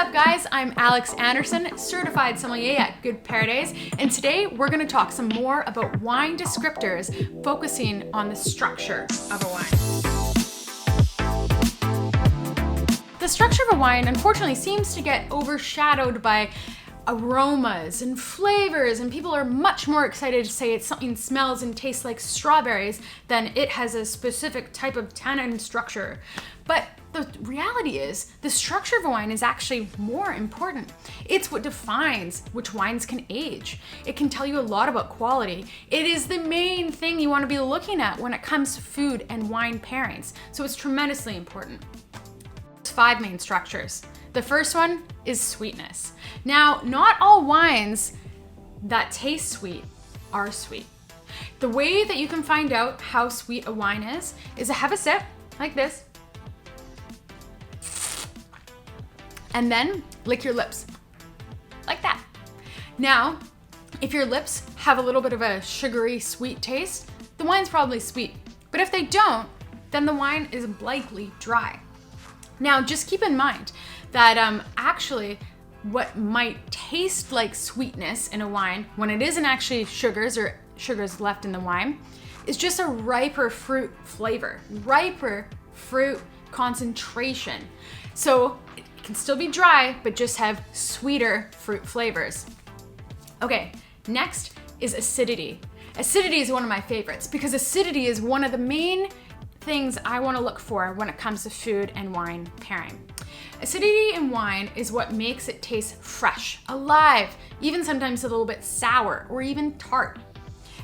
up, guys? I'm Alex Anderson, certified sommelier at Good Paradise, and today we're going to talk some more about wine descriptors, focusing on the structure of a wine. The structure of a wine, unfortunately, seems to get overshadowed by aromas and flavors, and people are much more excited to say it's something smells and tastes like strawberries than it has a specific type of tannin structure. But the reality is, the structure of a wine is actually more important. It's what defines which wines can age. It can tell you a lot about quality. It is the main thing you want to be looking at when it comes to food and wine pairings. So it's tremendously important. There's 5 main structures. The first one is sweetness. Now, not all wines that taste sweet are sweet. The way that you can find out how sweet a wine is to have a sip like this, and then lick your lips, like that. Now, if your lips have a little bit of a sugary, sweet taste, the wine's probably sweet. But if they don't, then the wine is likely dry. Now, just keep in mind that actually what might taste like sweetness in a wine, when it isn't actually sugars or sugars left in the wine, is just a riper fruit flavor, riper fruit concentration. So it can still be dry, but just have sweeter fruit flavors. Okay, next is acidity. Acidity is one of my favorites because acidity is one of the main things I want to look for when it comes to food and wine pairing. Acidity in wine is what makes it taste fresh, alive, even sometimes a little bit sour or even tart.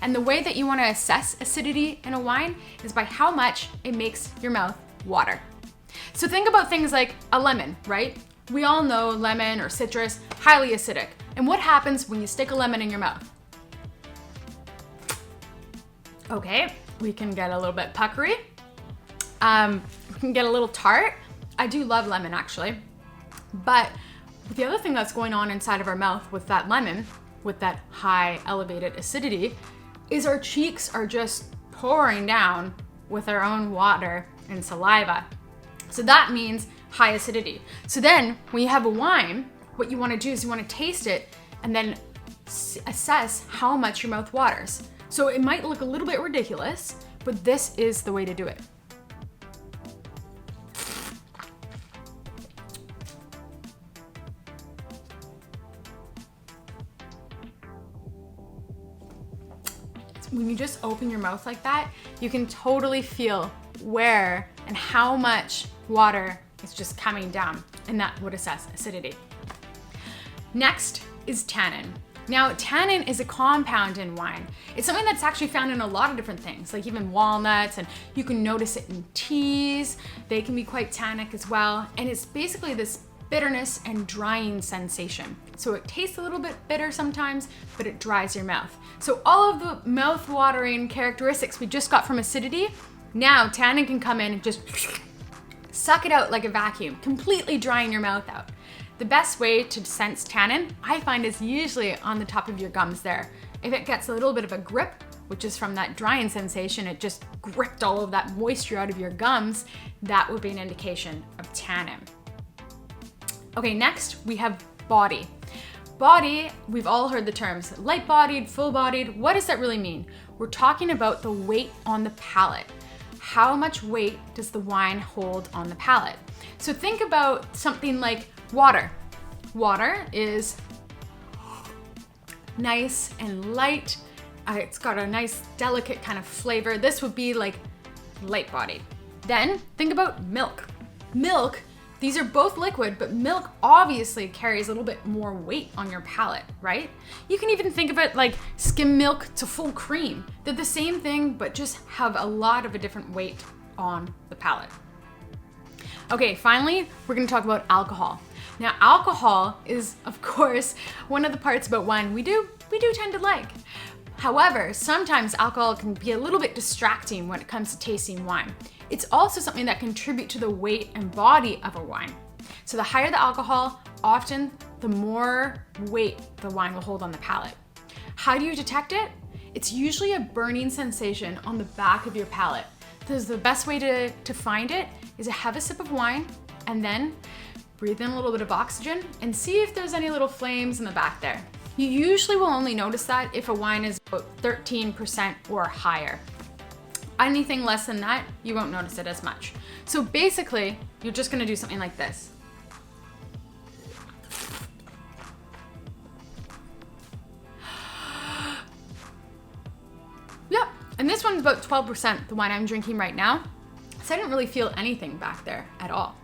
And the way that you want to assess acidity in a wine is by how much it makes your mouth water. So think about things like a lemon, right? We all know lemon or citrus, highly acidic. And what happens when you stick a lemon in your mouth? Okay, we can get a little bit puckery. We can get a little tart. I do love lemon, actually. But the other thing that's going on inside of our mouth with that lemon, with that high elevated acidity, is our cheeks are just pouring down with our own water and saliva. So that means high acidity. So then when you have a wine, what you want to do is you want to taste it and then assess how much your mouth waters. So it might look a little bit ridiculous, but this is the way to do it. When you just open your mouth like that, you can totally feel where and how much water is just coming down, and that would assess acidity. Next is tannin. Now, tannin is a compound in wine. It's something that's actually found in a lot of different things, like even walnuts, and you can notice it in teas. They can be quite tannic as well, and it's basically this bitterness and drying sensation. So it tastes a little bit bitter sometimes, but it dries your mouth. So all of the mouth-watering characteristics we just got from acidity, now tannin can come in and just suck it out like a vacuum, completely drying your mouth out. The best way to sense tannin, I find, is usually on the top of your gums there. If it gets a little bit of a grip, which is from that drying sensation, it just gripped all of that moisture out of your gums, that would be an indication of tannin. Okay, next we have body. Body, we've all heard the terms light-bodied, full-bodied. What does that really mean? We're talking about the weight on the palate. How much weight does the wine hold on the palate? So think about something like water. Water is nice and light. It's got a nice, delicate kind of flavor. This would be like light-bodied. Then think about milk. Milk, these are both liquid, but milk obviously carries a little bit more weight on your palate, right? You can even think of it like skim milk to full cream. They're the same thing, but just have a lot of a different weight on the palate. Okay, finally, we're gonna talk about alcohol. Now, alcohol is, of course, one of the parts about wine we do tend to like. However, sometimes alcohol can be a little bit distracting when it comes to tasting wine. It's also something that contributes to the weight and body of a wine. So the higher the alcohol, often the more weight the wine will hold on the palate. How do you detect it? It's usually a burning sensation on the back of your palate. The best way to find it is to have a sip of wine and then breathe in a little bit of oxygen and see if there's any little flames in the back there. You usually will only notice that if a wine is about 13% or higher. Anything less than that, you won't notice it as much. So basically, you're just gonna do something like this. Yep, and this one's about 12%, the wine I'm drinking right now. So I didn't really feel anything back there at all.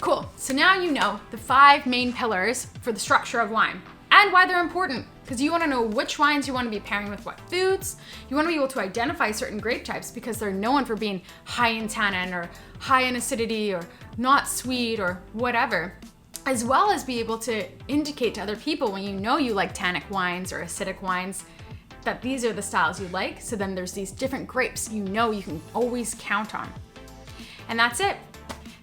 Cool, so now you know the 5 main pillars for the structure of wine and why they're important, because you wanna know which wines you wanna be pairing with what foods. You wanna be able to identify certain grape types because they're known for being high in tannin or high in acidity or not sweet or whatever, as well as be able to indicate to other people when you know you like tannic wines or acidic wines that these are the styles you like. So then there's these different grapes you know you can always count on. And that's it.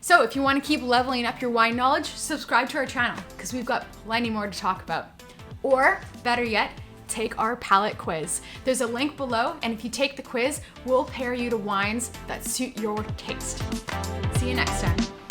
So if you want to keep leveling up your wine knowledge, subscribe to our channel because we've got plenty more to talk about. Or better yet, take our palate quiz. There's a link below, and if you take the quiz, we'll pair you to wines that suit your taste. See you next time.